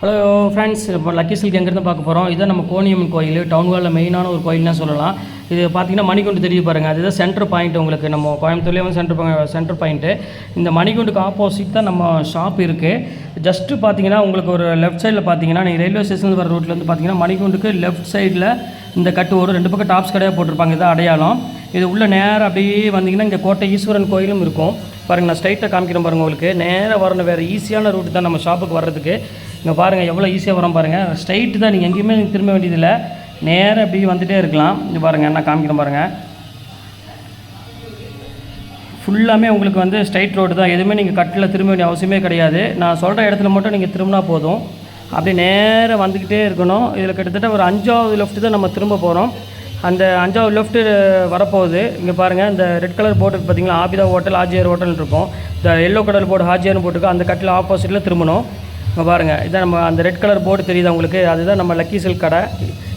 Hello friends, இப்போ lucky silk எங்கேருந்து பார்க்க போகிறோம். இதுதான் நம்ம கோணியம்மன் கோயில், டவுன் ஹாலில் மெயினான ஒரு கோயில்னு சொல்லலாம். இது பார்த்திங்கன்னா மணிகுண்டு தெரிய பாருங்கள், அதுதான் சென்டர் பாயிண்ட். உங்களுக்கு நம்ம கோயம்புத்தூர்லேயே வந்து சென்டர் பாயிண்ட்டு. இந்த மணிகுண்டுக்கு ஆப்போசிட் தான் நம்ம ஷாப் இருக்குது. ஜஸ்ட்டு பார்த்தீங்கன்னா உங்களுக்கு ஒரு லெஃப்ட் சைடில் பார்த்தீங்கன்னா நீங்கள் ரயில்வே ஸ்டேஷன் வர ரோட்லேருந்து பார்த்தீங்கன்னா மணிகுண்டுக்கு லெஃப்ட் சைடில் இந்த கட்டு ஒரு 2 பக்கம் டாப்ஸ் கடையாக போட்டிருப்பாங்க. இதான் அடையாளம். இது உள்ள நேராக அப்படியே வந்தீங்கன்னா இங்கே கோட்டை ஈஸ்வரன் கோயிலும் இருக்கும் பாருங்கள். நான் ஸ்ட்ரைட்டாக காமிக்கிறேன் பாருங்கள். உங்களுக்கு நேராக வரணும், வேறு ஈஸியான ரூட்டு தான் நம்ம ஷாப்புக்கு வர்றதுக்கு. இங்கே பாருங்கள் எவ்வளோ ஈஸியாக வரோம் பாருங்கள். ஸ்ட்ரைட்டு தான், நீங்கள் எங்கேயுமே திரும்ப வேண்டியதில்லை, நேராக அப்படி வந்துகிட்டே இருக்கலாம். இங்கே பாருங்கள், நான் காமிக்கிறேன் பாருங்கள். ஃபுல்லாமே உங்களுக்கு வந்து ஸ்ட்ரைட் ரோடு தான், எதுவுமே நீங்கள் கட்டில் திரும்ப வேண்டிய அவசியமே கிடையாது. நான் சொல்கிற இடத்துல மட்டும் நீங்கள் திரும்பினா போதும். அப்படியே நேராக வந்துக்கிட்டே இருக்கணும். இதில் கிட்டத்தட்ட ஒரு 5வது லெஃப்ட்டு தான் நம்ம திரும்ப போகிறோம். அந்த 5வது லெஃப்ட்டு வரப்போகுது. இங்கே பாருங்கள், இந்த ரெட் கலர் போர்டு பார்த்தீங்களா, ஆபிதா ஹோட்டல் ஹாஜியார் ஹோட்டல் இருக்கும். இந்த எல்லோ கலர் போர்டு ஹாஜியார்னு போட்டுருக்கு. அந்த கட்டில் ஆப்போசிட்டில் திரும்பணும். இங்கே பாருங்கள், இதான் நம்ம அந்த ரெட் கலர் போர்டு தெரியுது உங்களுக்கு, அதுதான் நம்ம லக்கி சில்க் கடை.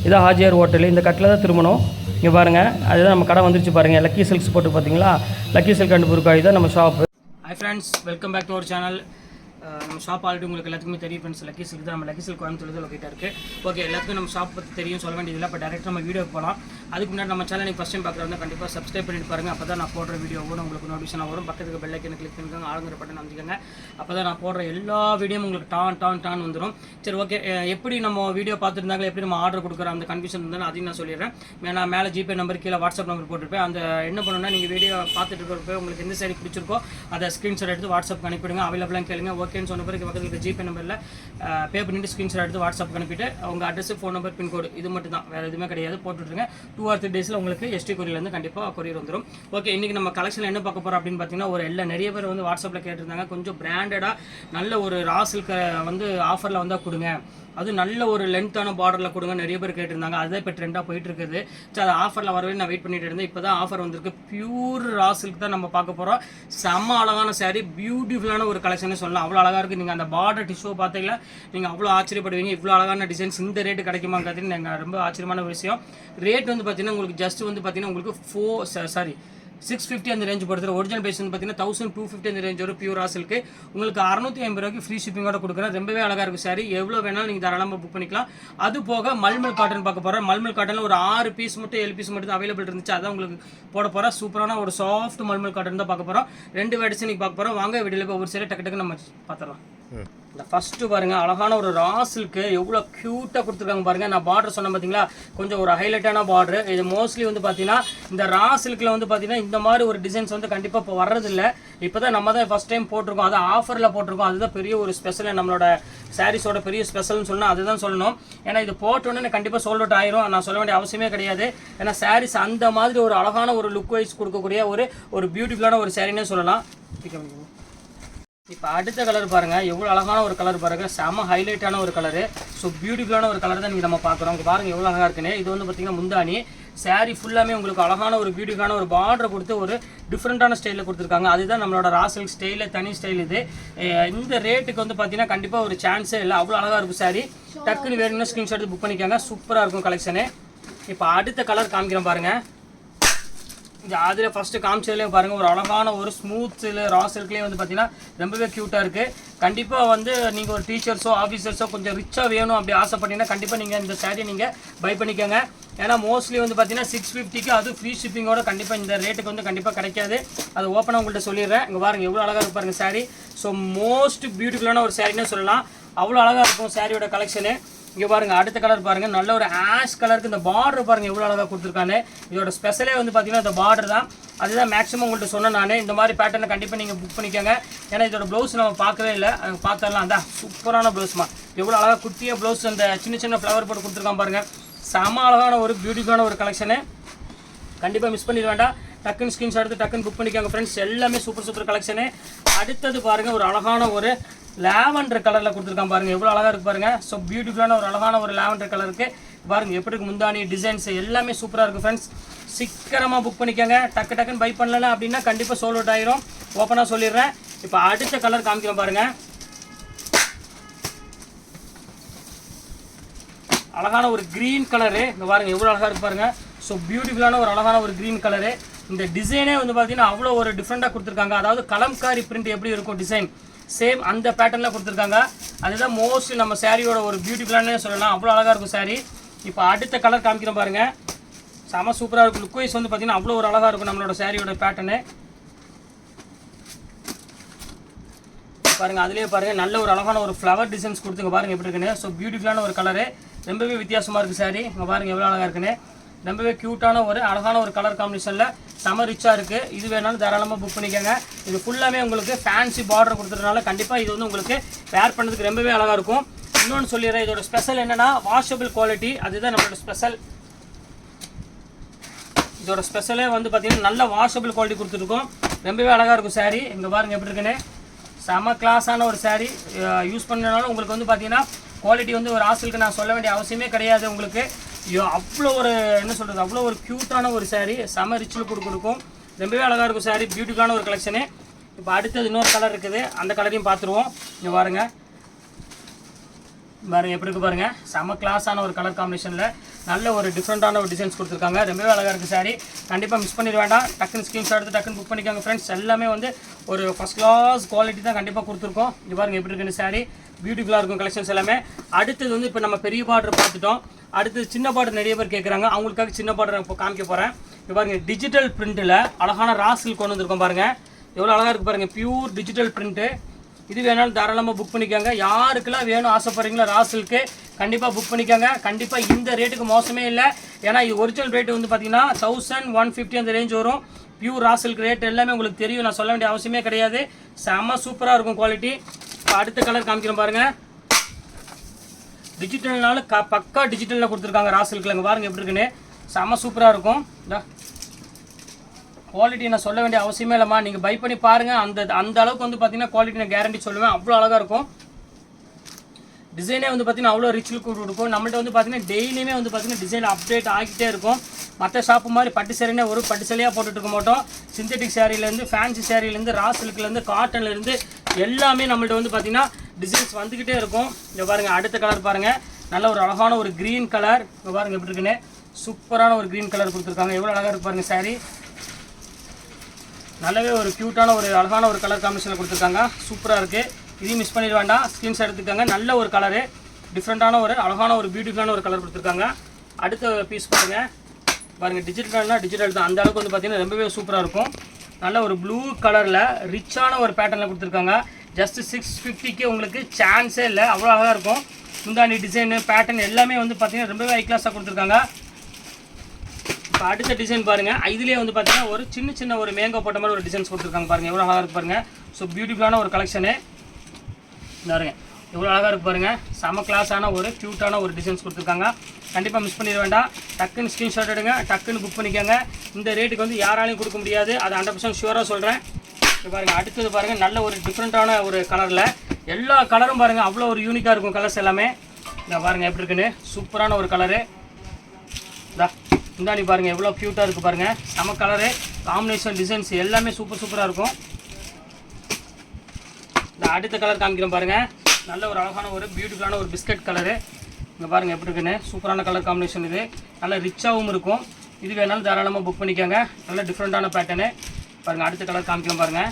இதான் ஹாஜியார் ஹோட்டல். இந்த கட்டில் தான் திரும்பணும். இங்கே பாருங்கள், அதுதான் நம்ம கடை வந்துருச்சு பாருங்கள். லக்கி சில்க்ஸ் போட்டு பார்த்தீங்களா, லக்கி சில்க் அண்ட் புர்காய் தான் நம்ம shop. Hi friends, welcome back to our channel. நம்ம ஷாப் ஆல்ரெடி உங்களுக்கு எல்லாத்துக்குமே தெரியும் ஃப்ரெண்ட்ஸ். லக்கி சில்க் தான், நம்ம லக்கி சில்க் கோயம்புத்தூர் லொக்கேட்டாக இருக்குது. ஓகே, எல்லாத்துக்கும் நம்ம ஷாப் பற்றி தெரியும், சொல்ல வேண்டியதில்லை. இப்போ டேரெக்டாக நம்ம வீடியோக்கு போகலாம். அதுக்கு முன்னாடி நம்ம சேனல் நீங்கள் ஃபஸ்ட் டைம் பார்க்குறவங்க கண்டிப்பாக சப்ஸ்கிரைப் பண்ணிட்டு பாருங்கள். அப்போ தான் நான் போடுற வீடியோ கூட உங்களுக்கு நோட்டிஃபிகேஷன் வரும். பக்கத்துக்கு பெல் ஐக்கனை கிளிக் பண்ணிக்கோங்க, ஆளுங்கிற பட்டன் அமைச்சிக்கோங்க. அப்போ தான் நான் போடுற எல்லா வீடியோவும் உங்களுக்கு டான் வந்துடும். சரி, ஓகே. எப்படி நம்ம வீடியோ பார்த்துருந்தாங்க, எப்படி நம்ம ஆர்டர் கொடுக்குற அந்த கன்ஃபியூஷன் இருந்தாலும் அதையும் நான் சொல்லிடுறேன். நான் மேலே ஜிபே நம்பர், கீழே வாட்ஸ்அப் நம்பர் போட்டுருப்பேன். அந்த என்ன பண்ணணும்னா, நீங்கள் வீடியோ பார்த்துட்டு இருக்கிறப்ப உங்களுக்கு எந்த சைடு பிடிச்சிருக்கோ அதை ஸ்க்ரீன்ஷாட் எடுத்து வாட்ஸ்அப் அனுப்பிடுங்க. அவைலபிளாக கேளுங்க. ஓகேன்னு சொன்ன பிறகு பக்கத்தில் ஜிபே நம்பரில் பே பண்ணிட்டு ஸ்க்ரீன்ஷாட் எடுத்து வாட்ஸ்அப் அனுப்பிட்டு உங்கள் அட்ரஸ், ஃபோன் நம்பர், பின்கோடு இது மட்டும் தான், வேறு எதுவுமே கிடையாது. போட்டுவிட்ருங்க. 2 or 3 டேஸில் உங்களுக்கு எஸ்டி கொரியர்லேருந்து கண்டிப்பாக கொரியர் வந்துடும். ஓகே, இன்றைக்கி நம்ம கலெக்ஷனில் என்ன பார்க்க போகிறோம் அப்படின்னு பார்த்தீங்கன்னா, ஒரு நிறைய பேர் வந்து வாட்ஸ்அப்பில் கேட்டிருந்தாங்க, கொஞ்சம் பிராண்டடாக நல்ல ஒரு ராசில்க வந்து ஆஃபரில் வந்தால் கொடுங்க, அது நல்ல ஒரு லென்த்தான பார்டரில் கொடுங்க, நிறைய பேர் கேட்டிருந்தாங்க. அதுதான் இப்போ ட்ரெண்டாக போயிட்டு இருக்குது. சரி, அது ஆஃபரில் வரவே நான் வெயிட் பண்ணிட்டு இருந்தேன். இப்போ தான் ஆஃபர் வந்திருக்கு. பியூர் ராசில்க்கு தான் நம்ம பார்க்க போகிறோம். செம்ம அழகான சாரீ, பியூட்டிஃபுல்லான ஒரு கலெக்ஷனே சொல்லலாம். அவ்வளோ அழகாக இருக்குது. நீங்கள் அந்த பார்டர் டிஷ்யூ பார்த்தீங்களா, நீங்கள் அவ்வளோ ஆச்சரியப்படுவீங்க. இவ்வளோ அழகான டிசைன்ஸ் இந்த ரேட்டு கிடைக்குமாங்கிறது நீங்கள் ரொம்ப ஆச்சரியமான விஷயம். ரேட் வந்து பார்த்தீங்கன்னா உங்களுக்கு ஜஸ்ட் வந்து பார்த்தீங்கன்னா உங்களுக்கு 650 அந்த ரேஞ்ச் பொறுத்தவரை. ஒரிஜினல் பிரைஸ் வந்து பார்த்தீங்கன்னா 1250 அந்த ரேஞ்ச் வரும். பியூர் ராசிலுக்கு உங்களுக்கு 650 ரூபாய்க்கு ஃப்ரீ ஷிப்பிங்கோட கொடுக்குறேன். ரொம்பவே அழகாக இருக்கும் சாரி. எவ்வளோ வேணாலும் நீங்கள் தாராளமாக புக் பண்ணிக்கலாம். அது போக மல்மல் காட்டன் பார்க்க போகிறேன். மல்மல் காட்டனில் ஒரு 6 பீஸ் மட்டும் 7 பீஸ் மட்டும் அவைலபிள் இருந்துச்சு. அதான் உங்களுக்கு போட போகிறேன். சூப்பரான ஒரு சாஃப்ட் மல்மல் காட்டன் தான் பார்க்க போகிறோம். 2 வெரைட்டிஸ் நீங்கள் பார்க்க போகிறோம். வாங்க வீடியோவில் போய் ஒரு சைடு டக்கு நம்ம பார்த்துடலாம். இந்த ஃபஸ்ட்டு பாருங்கள், அழகான ஒரு ராசிலுக்கு எவ்வளோ க்யூட்டாக கொடுத்துருக்காங்க பாருங்கள். நான் பார்டர் சொன்னேன் பார்த்தீங்களா, கொஞ்சம் ஒரு ஹைலைட்டான பார்டர். இது மோஸ்ட்லி வந்து பார்த்தீங்கன்னா இந்த ராசிலுக்கில் வந்து பார்த்தீங்கன்னா இந்த மாதிரி ஒரு டிசைன்ஸ் வந்து கண்டிப்பாக இப்போ வர்றதில்லை. இப்போ தான் நம்ம தான் ஃபஸ்ட் டைம் போட்டிருக்கோம், அது ஆஃபரில் போட்டிருக்கோம். அதுதான் பெரிய ஒரு ஸ்பெஷல், நம்மளோட சாரீஸோட பெரிய ஸ்பெஷல்னு சொன்னால் அதுதான் சொல்லணும். ஏன்னா இது போட்டோன்னே கண்டிப்பாக சோல்ட் அவுட் ஆயிரும். நான் சொல்ல வேண்டிய அவசியமே கிடையாது. ஏன்னா சாரீஸ் அந்த மாதிரி ஒரு அழகான ஒரு லுக் வைஸ் கொடுக்கக்கூடிய ஒரு பியூட்டிஃபுல்லான ஒரு சாரின்னே சொல்லலாம். இப்போ அடுத்த கலர் பாருங்கள், எவ்வளோ அழகான ஒரு கலர் பாருங்கள். செம ஹைலைட்டான ஒரு கலரு. ஸோ பியூட்டிஃபுல்லான ஒரு கலர் தான் நீங்கள் நம்ம பார்க்குறோம். இங்கே பாருங்கள் எவ்வளோ அழகாக இருக்குன்னு. இது வந்து பார்த்திங்கன்னா முந்தானி சாரீ ஃபுல்லாமே உங்களுக்கு அழகான ஒரு பியூட்டிஃபுல்லான ஒரு பார்டரை கொடுத்து ஒரு டிஃப்ரெண்ட்டான ஸ்டைலில் கொடுத்துருக்காங்க. அதுதான் நம்மளோட ராசில்க் ஸ்டைலில் தனி ஸ்டைல். இது இந்த ரேட்டுக்கு வந்து பார்த்தீங்கன்னா கண்டிப்பாக ஒரு சான்ஸே இல்லை. அவ்வளோ அழகாக இருக்கும் சாரீ. டக்குன்னு வேணும்னா ஸ்க்ரீன்ஷாட் புக் பண்ணிக்காங்க. சூப்பராக இருக்கும் கலெக்ஷனு. இப்போ அடுத்த கலர் காமிக்கிறேன் பாருங்கள். அதில் ஃபஸ்ட்டு காமிச்சதுலேயே பாருங்கள், ஒரு அழகான ஒரு ஸ்மூத்தில் ராசில்க்லேயே வந்து பார்த்தீங்கன்னா ரொம்பவே க்யூட்டாக இருக்குது. கண்டிப்பாக வந்து நீங்கள் ஒரு டீச்சர்ஸோ ஆஃபீஸர்ஸோ கொஞ்சம் ரிச்சாக வேணும் அப்படி ஆசைப்பட்டீங்கன்னா கண்டிப்பாக நீங்கள் இந்த சாரியை நீங்கள் பை பண்ணிக்கோங்க. ஏன்னா மோஸ்ட்லி வந்து பார்த்தீங்கன்னா 650க்கு அது ஃப்ரீ ஷிப்பிங்கோட கண்டிப்பாக இந்த ரேட்டுக்கு வந்து கண்டிப்பாக கிடைக்காது. அது ஓப்பனாக உங்கள்கிட்ட சொல்லிடுறேன். இங்கே பாருங்கள் எவ்வளோ அழகாக இருக்கு பாருங்கள் சாரீ. ஸோ மோஸ்ட் பியூட்டிஃபுல்லான ஒரு சாரின்னு சொல்லலாம். அவ்வளோ அழகாக இருக்கும் சாரியோட கலெக்ஷனு. இங்கே பாருங்கள் அடுத்த கலர் பாருங்கள், நல்ல ஒரு ஆஷ் கலருக்கு இந்த பார்டர் பாருங்கள் எவ்வளோ அழகாக கொடுத்துருக்காங்க. இதோட ஸ்பெஷலே வந்து பார்த்தீங்கன்னா இந்த பார்டர் தான். அதுதான் மேக்ஸிமம் உங்கள்கிட்ட சொன்னேன் நான். இந்த மாதிரி பேட்டர்னை கண்டிப்பாக நீங்கள் புக் பண்ணிக்கோங்க. ஏன்னா இதோட ப்ளவுஸ் நம்ம பார்க்கவே இல்லை, பார்த்தரலாம். அந்த சூப்பரான ப்ளவுஸ்மா, எவ்வளோ அழகாக குட்டியாக ப்ளவுஸ் அந்த சின்ன ஃப்ளவர் போட்டு கொடுத்துருக்கான் பாருங்கள். செம அழகான ஒரு பியூட்டிஃபுல்லான ஒரு கலெக்ஷனு. கண்டிப்பாக மிஸ் பண்ணிட வேண்டாம். டக்குன்னு ஸ்க்ரீன்ஷாட் எடுத்து டக்குன்னு புக் பண்ணிக்கோங்க ஃப்ரெண்ட்ஸ். எல்லாமே சூப்பர் கலெக்ஷனு. அடுத்தது பாருங்கள், ஒரு அழகான ஒரு லாவெண்டர் கலரில் கொடுத்துருக்கான் பாருங்கள், எவ்வளோ அழகாக இருக்குது பாருங்கள். ஸோ பியூட்டிஃபுல்லான ஒரு அழகான ஒரு லாவெண்டர் கலருக்கு பாருங்கள் எப்படி இருக்குது. முந்தானி டிசைன்ஸ் எல்லாமே சூப்பராக இருக்குது ஃப்ரெண்ட்ஸ். சீக்கிரமாக புக் பண்ணிக்கோங்க. டக்குன்னு பை பண்ணல அப்படின்னா கண்டிப்பாக சோல்ட் அவுட் ஆயிரும். ஓப்பனாக சொல்லிடுறேன். இப்போ அடுத்த கலர் காமிக்கிறோம் பாருங்கள். அழகான ஒரு க்ரீன் கலரு. இங்கே பாருங்கள் எவ்வளோ அழகாக இருக்குது பாருங்கள். ஸோ பியூட்டிஃபுல்லான ஒரு அழகான ஒரு க்ரீன் கலரு. இந்த டிசைனே வந்து பார்த்தீங்கன்னா அவ்வளோ ஒரு டிஃப்ரெண்ட்டாக கொடுத்துருக்காங்க. அதாவது கலம்காரி பிரிண்ட் எப்படி இருக்கும் டிசைன் சேம் அந்த பேட்டர்னில் கொடுத்துருக்காங்க. அதுதான் மோஸ்ட்லி நம்ம சாரியோட ஒரு பியூட்டிஃபுல்லானே சொல்லலாம். அவ்வளோ அழகாக இருக்கும் சாரி. இப்போ அடுத்த கலர் காமிக்கிறோம் பாருங்கள். செம சூப்பராக இருக்கும். லுக் வைஸ் வந்து பார்த்திங்கன்னா அவ்வளோ ஒரு அழகாக இருக்கும் நம்மளோட சாரியோட பேட்டர்னு. பாருங்கள், அதுலேயே பாருங்கள் நல்ல ஒரு அழகான ஒரு ஃப்ளவர் டிசைன்ஸ் கொடுத்துங்க பாருங்கள் எப்படி இருக்குன்னு. ஸோ பியூட்டிஃபுல்லான ஒரு கலரு, ரொம்பவே வித்தியாசமாக இருக்குது சாரி. இங்கே பாருங்கள் எவ்வளோ அழகாக இருக்குன்னு. ரொம்பவே க்யூட்டான ஒரு அழகான ஒரு கலர் காம்பினேஷனில் செம ரிச்சாக இருக்குது. இது வேணாலும் தாராளமாக புக் பண்ணிக்கோங்க. இது ஃபுல்லாமே உங்களுக்கு ஃபேன்சி பார்டர் கொடுத்துறதுனால கண்டிப்பாக இது வந்து உங்களுக்கு வேர் பண்ணுறதுக்கு ரொம்பவே அழகாக இருக்கும். இன்னொன்று சொல்லிடுறேன், இதோட ஸ்பெஷல் என்னென்னா வாஷபிள் குவாலிட்டி. அதுதான் நம்மளோட ஸ்பெஷல். இதோட ஸ்பெஷலே வந்து பார்த்திங்கன்னா நல்ல வாஷபிள் குவாலிட்டி கொடுத்துருக்கோம். ரொம்பவே அழகாக இருக்கும் சாரீ. இங்கே பாருங்கள் எப்படி இருக்குன்னு. செம கிளாஸான ஒரு சாரீ. யூஸ் பண்ணனாலும் உங்களுக்கு வந்து பார்த்திங்கன்னா குவாலிட்டி வந்து ஒரு ஹாஸ்டலுக்கு நான் சொல்ல வேண்டிய அவசியமே கிடையாது. உங்களுக்கு அவ்வளோ ஒரு என்ன சொல்கிறது, அவ்வளோ ஒரு க்யூட்டான ஒரு சாரீ. செம ரிச்சில் கொடுக்கும். ரொம்பவே அழகாக இருக்கும் சாரீ. பியூட்டிஃபுல்லான ஒரு கலெக்ஷனு. இப்போ அடுத்தது இன்னொரு கலர் இருக்குது, அந்த கலரையும் பார்த்துருவோம். இங்கே பாருங்கள் எப்படி இருக்குது பாருங்கள். செம கிளாஸான ஒரு கலர் காம்பினேஷனில் நல்ல ஒரு டிஃப்ரெண்ட்டான ஒரு டிசைன்ஸ் கொடுத்துருக்காங்க. ரொம்பவே அழகாக இருக்குது சாரீ. கண்டிப்பாக மிஸ் பண்ணிட வேண்டாம். டக்குன்னு ஸ்க்ரீன்ஷாட் எடுத்து டக்குன்னு புக் பண்ணிக்கோங்க ஃப்ரெண்ட்ஸ். எல்லாமே வந்து ஒரு ஃபஸ்ட் கிளாஸ் குவாலிட்டி தான் கண்டிப்பாக கொடுத்துருக்கோம். இது பாருங்கள் எப்படி இருக்குன்னு சாரீ. பியூட்டிஃபுல்லாக இருக்கும் கலெக்ஷன்ஸ் எல்லாமே. அடுத்தது வந்து இப்போ நம்ம பெரிய பார்டர் பார்த்துட்டோம். அடுத்தது சின்ன பார்டர் நிறைய பேர் கேட்குறாங்க. அவங்களுக்காக சின்ன பார்டர் இப்போ காமிக்க போகிறேன். இப்போ பாருங்கள் டிஜிட்டல் பிரிண்ட்டில் அழகான ராசில் கொண்டு வந்திருக்கோம் பாருங்கள். எவ்வளோ அழகாக இருக்குது பாருங்கள். Pure digital print. இது வேணாலும் தாராளமாக புக் பண்ணிக்கோங்க. யாருக்கெல்லாம் வேணும் ஆசைப்படுறீங்களோ ராசிலுக்கு கண்டிப்பாக புக் பண்ணிக்கோங்க. கண்டிப்பாக இந்த ரேட்டுக்கு மோசமே இல்லை. ஏன்னா இது ஒரிஜினல் ரேட்டு வந்து பார்த்தீங்கன்னா 1150 அந்த ரேஞ்ச் வரும். பியூர் ராசிலுக்கு ரேட் எல்லாமே உங்களுக்கு தெரியும். நான் சொல்ல வேண்டிய அவசியமே கிடையாது. செம்ம சூப்பராக இருக்கும் குவாலிட்டி. இப்போ அடுத்த கலர் காமிக்கிறோம் பாருங்கள். டிஜிட்டல்னாலும் பக்கா டிஜிட்டலில் கொடுத்துருக்காங்க ராசிலுக்குலங்க. பாருங்கள் எப்படி இருக்குன்னு. செம்ம சூப்பராக இருக்கும். குவாலிட்டி நான் சொல்ல வேண்டிய அவசியமே இல்லைம்மா. நீங்கள் பை பண்ணி பாருங்கள். அந்த அளவுக்கு வந்து பார்த்தீங்கன்னா குவாலிட்டி நான் கேரண்டி சொல்லுவேன். அவ்வளோ அழகாக இருக்கும். டிசைனே வந்து பார்த்தீங்கன்னா அவ்வளோ ரிச் லுக் கொடுக்கும். நம்மள்ட்ட வந்து பார்த்தீங்கன்னா டெய்லியுமே வந்து பார்த்தீங்கன்னா டிசைன் அப்டேட் ஆகிட்டே இருக்கும். மற்ற ஷாப்பு மாதிரி பட்டு சேரீனே ஒரு பட்டு சேலையாக போட்டுட்டு இருக்க மாட்டோம். சிந்தட்டிக் சேரீலேருந்து ஃபேன்சி சேரீலேருந்து ராசிலுக்குலேருந்து காட்டன்லேருந்து எல்லாமே நம்மள்ட்ட வந்து பார்த்தீங்கன்னா டிசைன்ஸ் வந்துக்கிட்டே இருக்கும். இங்கே பாருங்கள் அடுத்த கலர் பாருங்கள். நல்ல ஒரு அழகான ஒரு க்ரீன் கலர். இங்கே பாருங்கள் எப்படி இருக்குன்னு. சூப்பரான ஒரு க்ரீன் கலர் கொடுத்துருக்காங்க. எவ்வளோ அழகாக இருக்கு பாருங்கள் சாரீ. நல்லாவே ஒரு க்யூட்டான ஒரு அழகான ஒரு கலர் காம்பினேஷனில் கொடுத்துருக்காங்க. சூப்பராக இருக்குது. இதையும் மிஸ் பண்ணிட வேண்டாம். ஸ்க்ரீன்ஷாட் எடுத்துக்காங்க. நல்ல ஒரு கலரு, டிஃப்ரெண்ட்டான ஒரு அழகான ஒரு பியூட்டிஃபுல்லான ஒரு கலர் கொடுத்துருக்காங்க. அடுத்த பீஸ் பாருங்கள் டிஜிட்டல்னா டிஜிட்டல் தான். அந்த அளவுக்கு வந்து பார்த்திங்கன்னா ரொம்பவே சூப்பராக இருக்கும். நல்ல ஒரு ப்ளூ கலரில் ரிச்சான ஒரு பேட்டர்னில் கொடுத்துருக்காங்க. ஜஸ்ட்டு 650க்கு உங்களுக்கு சான்ஸே இல்லை. அவ்வளோ அழகாக இருக்கும். முந்தானி டிசைனு பேட்டர்ன் எல்லாமே வந்து பார்த்திங்கன்னா ரொம்பவே ஹை கிளாஸாக கொடுத்துருக்காங்க. இப்போ அடுத்த டிசைன் பாருங்கள். இதுலேயே வந்து பார்த்தீங்கன்னா ஒரு சின்ன ஒரு மேங்கோ போட்ட மாதிரி ஒரு டிசைன்ஸ் கொடுத்துருக்காங்க பாருங்கள். எவ்வளோ அழகாக இருக்கு பாருங்கள். ஸோ பியூட்டிஃபுல்லான ஒரு கலெக்ஷனு பாருங்க. எவ்வளோ அழகாக இருக்கு பாருங்கள். செம கிளாஸான ஒரு க்யூட்டான ஒரு டிசைன்ஸ் கொடுத்துருக்காங்க. கண்டிப்பாக மிஸ் பண்ணிட வேண்டாம். டக்குன்னு ஸ்க்ரீன்ஷாட் எடுங்க, டக்குன்னு புக் பண்ணிக்கோங்க. இந்த ரேட்டுக்கு வந்து யாராலையும் கொடுக்க முடியாது. அது 100% ஷுவராக சொல்கிறேன். இப்போ பாருங்கள் அடுத்தது பாருங்கள். நல்ல ஒரு டிஃப்ரெண்ட்டான ஒரு கலரில் எல்லா கலரும் பாருங்கள் அவ்வளோ ஒரு யூனிக்காக இருக்கும் கலர்ஸ் எல்லாமே. இந்த பாருங்கள் எப்படி இருக்குன்னு. சூப்பரான ஒரு கலரு. இந்தாண்டி பாருங்கள் எவ்வளோ க்யூட்டாக இருக்குது பாருங்கள். செம கலரு, காம்பினேஷன், டிசைன்ஸ் எல்லாமே சூப்பராக இருக்கும். இந்த அடுத்த கலர் காமிக்கிறோம் பாருங்கள். நல்ல ஒரு அழகான ஒரு பியூட்டிஃபுல்லான ஒரு பிஸ்கட் கலரு. இங்கே பாருங்கள் எப்படி இருக்குன்னு. சூப்பரான கலர் காம்பினேஷன். இது நல்ல ரிச்சாகவும் இருக்கும். இது வேணாலும் தாராளமாக புக் பண்ணிக்கோங்க. நல்ல டிஃப்ரெண்ட்டான பேட்டர்னு பாருங்கள். அடுத்த கலர் காமிக்கிறோம் பாருங்கள்.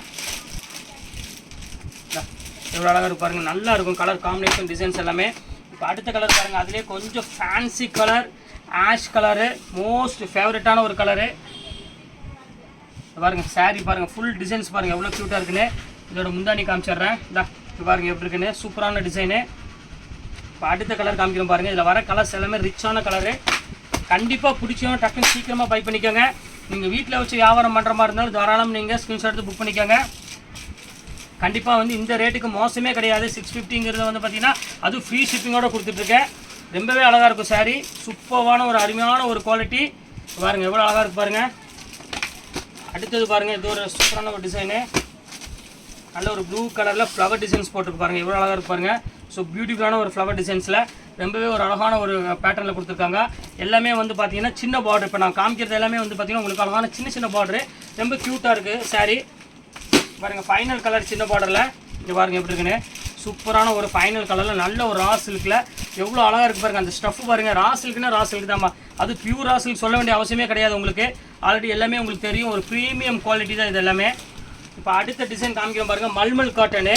எவ்வளோ அழகாக இருக்கும் பாருங்கள். நல்லா இருக்கும் கலர் காம்பினேஷன், டிசைன்ஸ் எல்லாமே. இப்போ அடுத்த கலர் பாருங்கள். அதுலேயே கொஞ்சம் fancy colour, ash colour, most ஃபேவரட்டான ஒரு கலரு. பாருங்கள் சாரீ பாருங்கள். ஃபுல் டிசைன்ஸ் பாருங்கள் எவ்வளோ க்யூட்டாக இருக்குன்னு. இதோட முந்தானி காமிச்சிட்றேன். இப்போ பாருங்கள் எப்படி இருக்குன்னு. சூப்பரான டிசைனு. இப்போ அடுத்த கலர் காமிக்கிறோம் பாருங்கள். இதில் வர கலர்ஸ் எல்லாமே ரிச்சான கலரு. கண்டிப்பாக பிடிச்சோம் டக்குன்னு சீக்கிரமாக பை பண்ணிக்கோங்க. நீங்கள் வீட்டில் வச்சு வியாபாரம் பண்ணுற மாதிரி இருந்தாலும் தாராளம் நீங்கள் ஸ்க்ரீன்ஷாட் எடுத்து புக் பண்ணிக்கோங்க. கண்டிப்பாக வந்து இந்த ரேட்டுக்கு மோசமே கிடையாது. 650ங்கிறது வந்து பார்த்திங்கன்னா அது ஃப்ரீ ஷிப்பிங்கோடு கொடுத்துட்ருக்கேன். ரொம்பவே அழகாக இருக்கும் சாரீ. சூப்பரான ஒரு அருமையான ஒரு குவாலிட்டி. பாருங்கள் எவ்வளோ அழகாக இருக்குது பாருங்கள். அடுத்தது பாருங்கள். இது ஒரு சூப்பரான ஒரு டிசைனு. நல்ல ஒரு ப்ளூ கலரில் ஃப்ளவர் டிசைன்ஸ் போட்டுருக்கு பாருங்கள். எவ்வளோ அழகாக இருக்கு பாருங்கள். ஸோ பியூட்டிஃபுல்லான ஒரு ஃப்ளவர் டிசைன்ஸில் ரொம்பவே ஒரு அழகான ஒரு பேட்டர்னில் கொடுத்துருக்காங்க. எல்லாமே வந்து பார்த்தீங்கன்னா சின்ன பார்டர். இப்போ நான் காமிக்கிறது எல்லாமே வந்து பார்த்தீங்கன்னா உங்களுக்கு அழகான சின்ன பார்டரு. ரொம்ப க்யூட்டாக இருக்குது சாரீ. பாருங்கள் ஃபைனல் கலர் சின்ன பார்டரில். இங்கே பாருங்கள் எப்படி இருக்குன்னு. சூப்பரான ஒரு ஃபைனல் கலரில் நல்ல ஒரு ரா சில்கில் எவ்வளோ அழகாக இருக்குது பாருங்கள். அந்த ஸ்டஃப் பாருங்கள். ரா சில்க்குன்னா ரா சில்க் தான்மா. அது பியூர் ரா சில்க் சொல்ல வேண்டிய அவசியமே கிடையாது. உங்களுக்கு ஆல்ரெடி எல்லாமே உங்களுக்கு தெரியும். ஒரு ப்ரீமியம் குவாலிட்டி தான் இது எல்லாமே. இப்போ அடுத்த டிசைன் காமிக்கிறோம் பாருங்கள். மல்மல் காட்டனு.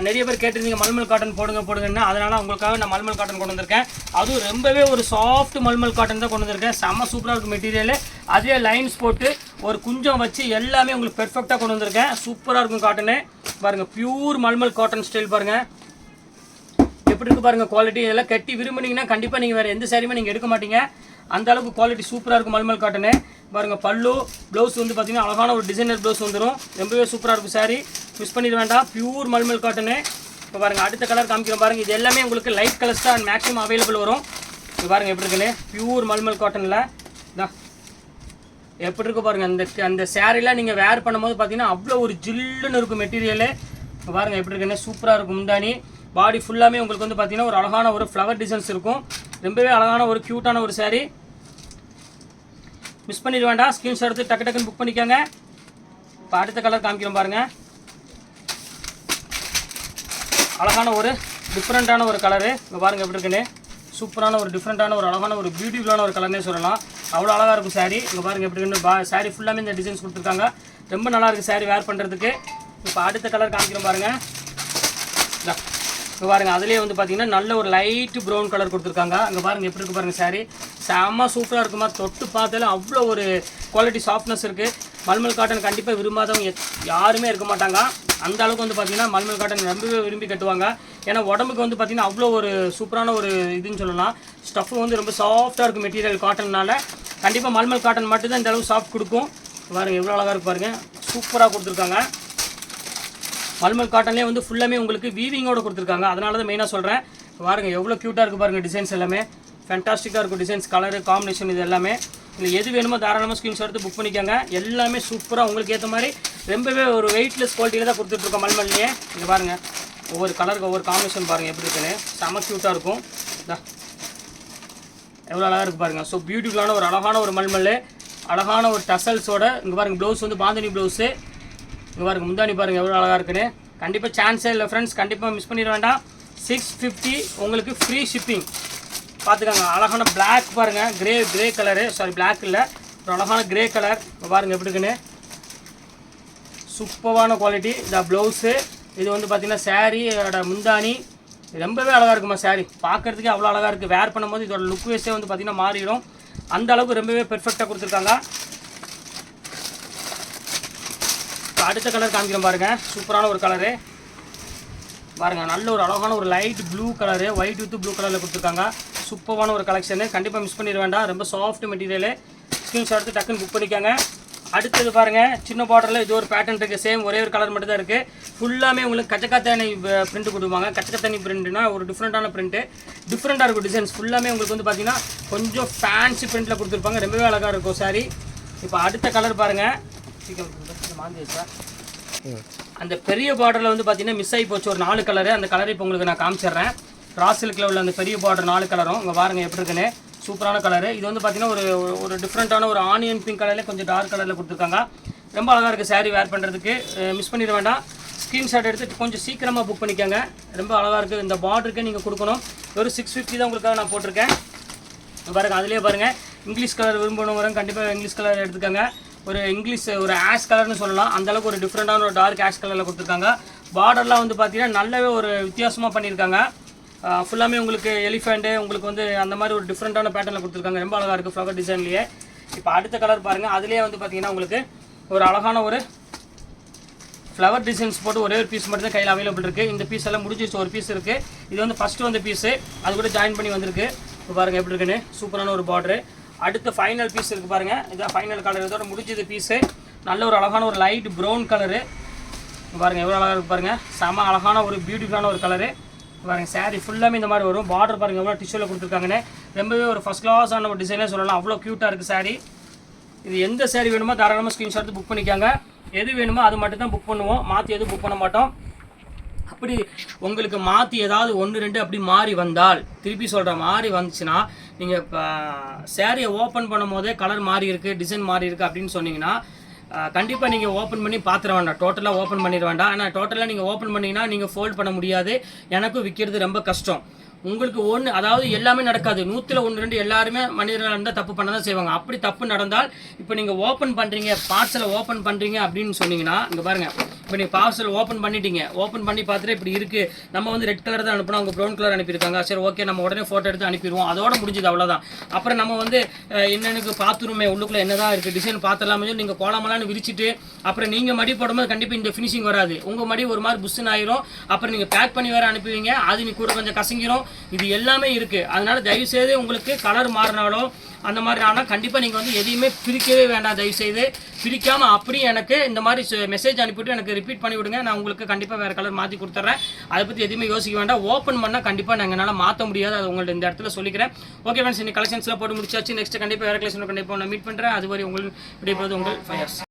நிறைய பேர் கேட்டிருந்தீங்க மல்மல் காட்டன் போடுங்கன்னு. அதனால் உங்களுக்காக நான் மல்மல் காட்டன் கொண்டு வந்திருக்கேன். அதுவும் ரொம்பவே ஒரு சாஃப்ட் மல்மல் காட்டன் தான் கொண்டு வந்திருக்கேன். செம்ம சூப்பராக இருக்கும் மெட்டீரியல். அதே லைன்ஸ் போட்டு ஒரு குஞ்சம் வச்சு எல்லாமே உங்களுக்கு பெர்ஃபெக்டாக கொண்டு வந்திருக்கேன். சூப்பராக இருக்கும் காட்டனு. பாருங்கள், பியூர் மல்மல் காட்டன் ஸ்டைல் பாருங்கள் எப்படி இருக்குது பாருங்கள். குவாலிட்டி இதெல்லாம் கட்டி விரும்புனீங்கன்னா கண்டிப்பாக நீங்கள் வேறு எந்த சாரியுமே நீங்கள் எடுக்க மாட்டீங்க. அந்த அளவுக்கு குவாலிட்டி சூப்பராக இருக்கும் மல்மல் காட்டனு. பாருங்கள், பல்லு ப்ளவுஸ் வந்து பார்த்திங்கன்னா அழகான ஒரு டிசைனர் ப்ளவுஸ் வந்துடும். ரொம்பவே சூப்பராக இருக்கும் சாரி, மிஸ் பண்ணிட வேண்டாம். Pure mulmul cotton. இப்போ பாருங்கள், அடுத்த கலர் காமிக்கிறோம் பாருங்கள். இது எல்லாமே உங்களுக்கு லைட் கலர்ஸ் தான் மேக்ஸிமம் அவைலபிள் வரும். இது பாருங்கள் எப்படி இருக்குன்னு, பியூர் மல்மல் காட்டனில் தான் எப்படி இருக்குது பாருங்கள். அந்த சாரீலாம் நீங்கள் வேர் பண்ணும்போது பார்த்தீங்கன்னா அவ்வளோ ஒரு ஜில்லுன்னு இருக்கும் மெட்டீரியலு. இப்போ பாருங்கள் எப்படி இருக்குன்னு, சூப்பராக இருக்கும். முந்தானி பாடி ஃபுல்லாமே உங்களுக்கு வந்து பார்த்தீங்கன்னா ஒரு அழகான ஒரு ஃப்ளவர் டிசைன்ஸ் இருக்கும். ரொம்பவே அழகான ஒரு க்யூட்டான ஒரு சாரீ, மிஸ் பண்ணிட வேண்டாம். ஸ்க்ரீன்ஷாட் எடுத்து டக்கு டக்குன்னு புக் பண்ணிக்கோங்க. இப்போ அடுத்த கலர் காமிக்கிறோம் பாருங்கள். அழகான ஒரு டிஃப்ரெண்ட்டான ஒரு கலரு. இங்கே பாருங்கள் எப்படி இருக்குன்னு, சூப்பரான ஒரு டிஃப்ரெண்ட்டான ஒரு அழகான ஒரு பியூட்டிஃபுல்லான ஒரு கலர்னே சொல்லலாம். அவ்வளோ அழகாக இருக்கும் சாரீ. இங்கே பாருங்கள் எப்படி இருக்குன்னு, சாரீ ஃபுல்லாமே இந்த டிசைன்ஸ் கொடுத்துருக்காங்க. ரொம்ப நல்லாயிருக்கு சாரீ வேர் பண்ணுறதுக்கு. இப்போ அடுத்த கலர் காமிக்கிறோம் பாருங்கள். இங்கே பாருங்கள், அதுலேயே வந்து பார்த்தீங்கன்னா நல்ல ஒரு லைட் ப்ரௌன் கலர் கொடுத்துருக்காங்க. அங்கே பாருங்கள் எப்படி இருக்குது பாருங்கள் சாரீ. செம்ம சூப்பராக இருக்குமா, தொட்டு பார்த்தாலே அவ்வளோ ஒரு குவாலிட்டி சாஃப்ட்னஸ் இருக்குது. மல்மல் காட்டன் கண்டிப்பாக விரும்பாதவங்க யாருமே இருக்க மாட்டாங்க. அந்த அளவுக்கு வந்து பார்த்திங்கன்னா மல்மல் காட்டன் ரொம்பவே விரும்பி கட்டுவாங்க. ஏன்னா உடம்புக்கு வந்து பார்த்திங்கன்னா அவ்வளோ ஒரு சூப்பரான ஒரு இதுன்னு சொல்லலாம். ஸ்டஃப்பு வந்து ரொம்ப சாஃப்டாக இருக்கும் மெட்டீரியல் காட்டன்னால. கண்டிப்பாக மல்மல் காட்டன் மட்டும்தான் இந்த அளவுக்கு சாஃப்ட் கொடுக்கும். பாருங்கள் எவ்வளோ அழகாக இருக்கு பாருங்கள், சூப்பராக கொடுத்துருக்காங்க. மல்மல் காட்டன்லேயே வந்து ஃபுல்லாமே உங்களுக்கு வீவிங்கோடு கொடுத்துருக்காங்க. அதனால தான் மெயினாக சொல்கிறேன். பாருங்கள் எவ்வளோ க்யூட்டாக இருக்குது பாருங்கள். டிசைன்ஸ் எல்லாமே ஃபேண்டாஸ்டிக்காக இருக்கும். டிசைன்ஸ், கலரு, காம்பினேஷன் இது எல்லாமே. இல்லை எது வேணுமோ தாராளமாக ஸ்க்ரீன்ஷாட் எடுத்து புக் பண்ணிக்கோங்க. எல்லாமே சூப்பராக உங்களுக்கு ஏற்ற மாதிரி ரொம்பவே ஒரு வெயிட்லெஸ் குவாலிட்டியில் தான் கொடுத்துட்ருக்கோம் மல்மல்லையே. இங்கே பாருங்கள், ஒவ்வொரு கலருக்கு ஒவ்வொரு காம்பினேஷன் பாருங்கள் எப்படி இருக்குன்னு, செம க்யூட்டாக இருக்கும். எவ்வளோ அழகாக இருக்குது பாருங்கள். ஸோ பியூட்டிஃபுல்லான ஒரு அழகான ஒரு மல்மல், அழகான ஒரு டசல்ஸோட. இங்கே பாருங்கள் ப்ளவுஸ் வந்து பாந்தினி ப்ளவுஸு. இங்கே பாருங்கள் முந்தானி பாருங்கள் எவ்வளோ அழகாக இருக்குன்னு. கண்டிப்பாக சான்ஸே இல்லை ஃப்ரெண்ட்ஸ், கண்டிப்பாக மிஸ் பண்ணிட வேண்டாம். 650 உங்களுக்கு ஃப்ரீ ஷிப்பிங். பார்த்துக்காங்க, அழகான பிளாக் பாருங்கள், கிரே கலரு, சாரி பிளாக் இல்லை, ஒரு அழகான கிரே கலர். இப்போ பாருங்கள் எப்படி இருக்குன்னு, சூப்பரான குவாலிட்டி. இந்த ப்ளவுஸு இது வந்து பார்த்திங்கன்னா சாரீயோட முந்தானி ரொம்பவே அழகாக இருக்குமா சாரீ. பார்க்குறதுக்கே அவ்வளோ அழகாக இருக்குது. வேர் பண்ணும்போது இதோட லுக் வைஸே வந்து பார்த்திங்கன்னா மாறிடும். அந்த அளவுக்கு ரொம்பவே பெர்ஃபெக்டாக கொடுத்துருக்காங்க. இப்போ அடுத்த கலர் காமிக்கிறோம் பாருங்கள், சூப்பரான ஒரு கலரு பாருங்கள். நல்ல ஒரு அழகான ஒரு light blue colour, white with blue கலரில் கொடுத்துருக்காங்க. சூப்பரான ஒரு கலெக்ஷனு, கண்டிப்பாக மிஸ் பண்ணிட வேண்டாம். ரொம்ப சாஃப்ட் மெட்டீரியலு. ஸ்க்ரீன்ஷாட் எடுத்து டக்குன்னு புக் பண்ணிக்கோங்க. அடுத்தது பாருங்கள், சின்ன பார்டரில் இது ஒரு பேட்டர்ன் இருக்குது. சேம் ஒரே ஒரு கலர் மட்டும் தான் இருக்குது. ஃபுல்லாமே உங்களுக்கு கச்சக்கத்தானி பிரிண்ட் கொடுப்பாங்க. கச்சக்கத்தானி பிரிண்ட்னா ஒரு டிஃப்ரெண்ட்டான பிரிண்ட்டு, டிஃப்ரெண்ட்டாக இருக்கும் டிசைன்ஸ். ஃபுல்லாமே உங்களுக்கு வந்து பார்த்திங்கன்னா கொஞ்சம் ஃபேன்சி பிரிண்ட்டில் கொடுத்துருப்பாங்க. ரொம்பவே அழகாக இருக்கும் சாரி. இப்போ அடுத்த கலர் பாருங்கள், அந்த பெரிய பார்டரில் வந்து பார்த்தீங்கன்னா மிஸ் ஆகி போச்சு ஒரு 4 கலரு. அந்த கலரை இப்போ உங்களுக்கு நான் காமிச்சிடுறேன். கிராஸ் சில்கில் உள்ள அந்த பெரிய பார்டர் 4 கலரும் இங்கே பாருங்கள் எப்படி இருக்குன்னு, சூப்பரான கலரு. இது வந்து பார்த்தீங்கன்னா ஒரு டிஃப்ரெண்ட்டான ஒரு ஆனியன் பிங்க் கலரில் கொஞ்சம் டார்க் கலரில் கொடுத்துருக்காங்க. ரொம்ப அழகாக இருக்குது சாரீ வேர் பண்ணுறதுக்கு. மிஸ் பண்ணிட வேண்டாம். ஸ்க்ரீன்ஷாட் எடுத்து கொஞ்சம் சீக்கிரமாக புக் பண்ணிக்கோங்க. ரொம்ப அழகாக இருக்குது. இந்த பார்டருக்கே நீங்கள் கொடுக்கணும். ஒரு 650 தான் உங்களுக்காக நான் போட்டிருக்கேன். பாருங்கள், அதிலே பாருங்கள் இங்கிலீஷ் கலர் விரும்புகிறவங்க கண்டிப்பாக இங்கிலீஷ் கலர் எடுத்துக்கோங்க. ஒரு ஆஷ் கலர்னு சொல்லலாம். அந்தளவுக்கு ஒரு டிஃப்ரெண்ட்டான ஒரு டார்க் ஆஷ் கலரில் கொடுத்துருக்காங்க. பார்டர்லாம் வந்து பார்த்தீங்கன்னா நல்லாவே ஒரு வித்தியாசமாக பண்ணியிருக்காங்க. ஃபுல்லாமே உங்களுக்கு எலிஃபெண்ட்டு உங்களுக்கு வந்து அந்த மாதிரி ஒரு டிஃப்ரெண்ட்டான பேட்டர்னில் கொடுத்துருக்காங்க. ரொம்ப அழகாக இருக்குது ஃப்ளவர் டிசைன்லேயே. இப்போ அடுத்த கலர் பாருங்கள், அதுலேயே வந்து பார்த்தீங்கன்னா உங்களுக்கு ஒரு அழகான ஒரு ஃப்ளவர் டிசைன்ஸ் போட்டு ஒரே ஒரு பீஸ் மட்டும் தான் கையில் அவைலபிள் இருக்குது. இந்த பீஸ் எல்லாம் முடிஞ்சிச்சு, ஒரு பீஸ் இருக்குது. இது வந்து ஃபஸ்ட்டு வந்த பீஸு, அது கூட ஜாயின் பண்ணி வந்திருக்கு. இப்போ பாருங்கள் எப்படி இருக்குன்னு, சூப்பரான ஒரு பார்டரு. அடுத்த ஃபைனல் பீஸ் இருக்குது பாருங்கள், இதான் ஃபைனல் கலர். இதோட முடிஞ்சது பீஸு. நல்ல ஒரு அழகான ஒரு லைட் ப்ரௌன் கலரு. பாருங்கள் எவ்வளோ அழகாக இருக்குது பாருங்கள். செம அழகான ஒரு பியூட்டிஃபுல்லான ஒரு கலரு. பாருங்கள் சாரீ ஃபுல்லாமே இந்த மாதிரி வரும். பார்டர் பாருங்கள் எவ்வளோ டிஷ்யூவில் கொடுத்துருக்காங்கன்னு. ரொம்பவே ஒரு ஃபஸ்ட் கிளாஸான ஒரு டிசைனே சொல்லலாம். அவ்வளோ க்யூட்டாக இருக்குது சாரீ. இது எந்த சாரீ வேணுமோ தாராளமாக ஸ்க்ரீன்ஷாட் எடுத்து புக் பண்ணிக்காங்க. எது வேணுமோ அது மட்டும் தான் புக் பண்ணுவோம், மாற்றி எதுவும் புக் பண்ண மாட்டோம். அப்படி உங்களுக்கு மாற்றி ஏதாவது 1 2 அப்படி மாறி வந்தால், திருப்பி சொல்கிற மாதிரி வந்துச்சுன்னா, நீங்கள் இப்போ சாரியை ஓப்பன் பண்ணும் போதே கலர் மாறி இருக்குது, டிசைன் மாறி இருக்குது அப்படின்னு சொன்னீங்கன்னா கண்டிப்பாக நீங்கள் ஓப்பன் பண்ணி பார்த்துட வேண்டாம். டோட்டலாக ஓப்பன் பண்ணிட வேண்டாம். ஆனால் டோட்டலாக நீங்கள் ஓப்பன் பண்ணிங்கன்னா நீங்கள் ஃபோல்ட் பண்ண முடியாது. எனக்கும் விற்கிறது ரொம்ப கஷ்டம். உங்களுக்கு அதாவது எல்லாமே நடக்காது. 100ல் 1 2 எல்லாருமே மனிதர்களாக இருந்தால் தப்பு பண்ண தான் செய்வாங்க. அப்படி தப்பு நடந்தால் இப்போ நீங்கள் ஓப்பன் பண்ணுறீங்க, பார்சலை ஓப்பன் பண்ணுறீங்க அப்படின்னு சொன்னீங்கன்னா, இங்கே பாருங்கள் இப்போ நீங்கள் பார்சல் ஓப்பன் பண்ணிட்டீங்க, ஓப்பன் பண்ணி பார்த்துட்டு இப்படி இருக்குது, நம்ம வந்து ரெட் கலர் தான் அனுப்பினோம், அவங்க ப்ரௌன் கலர் அனுப்பியிருக்காங்க. சரி ஓகே, நம்ம உடனே ஃபோட்டோ எடுத்து அனுப்பிடுவோம், அதோட முடிஞ்சது, அவ்வளோதான். அப்புறம் நம்ம வந்து என்னென்னு பார்த்துருமே உள்ளுக்குள்ளே என்ன தான் இருக்குது டிசைன் பார்த்துலாமே சொல்லி நீங்கள் கோலமெல்லாம் விரிச்சிட்டு அப்புறம் நீங்கள் மடி போடும்போது கண்டிப்பாக இந்த ஃபினிஷிங் வராது. உங்கள் மடி ஒரு மாதிரி புஷ்ஷுன்னு ஆயிரும். அப்புறம் நீங்கள் பேக் பண்ணி வேறு அனுப்புவீங்க, அது நீ கூட கொஞ்சம் கசங்கிரும். இது எல்லாமே இருக்குது. அதனால் தயவுசெய்து உங்களுக்கு கலர் மாறினாலும் அந்த மாதிரி ஆனால் கண்டிப்பாக நீங்கள் வந்து எதையுமே பிரிக்கவே வேண்டாம். தயவுசெய்து பிரிக்காமல் அப்படியே எனக்கு இந்த மாதிரி மெசேஜ் அனுப்பிவிட்டு எனக்கு ரிப்பீட் பண்ணி விடுங்க. நான் உங்களுக்கு கண்டிப்பாக வேறு கலர் மாற்றி கொடுத்துட்றேன். அதை பற்றி எதுவுமே யோசிக்க வேண்டாம். ஓப்பன் பண்ணால் கண்டிப்பாக நாங்கள் என்னால் மாற்ற முடியாது. அது உங்கள்ட்ட இந்த இடத்துல சொல்லிக்கிறேன். ஓகே ஃப்ரெண்ட்ஸ், இன்னைக்கு கலெக்ஷன்ஸ்லாம் போட்டு முடிச்சாச்சு. நெக்ஸ்ட் கண்டிப்பாக வேறு கலெக்ஷன் கண்டிப்பாக நான் மீட் பண்ணுறேன். அதுவரை உங்கள் விடைபெறுவது உங்கள் ஃபயர்ஸ்.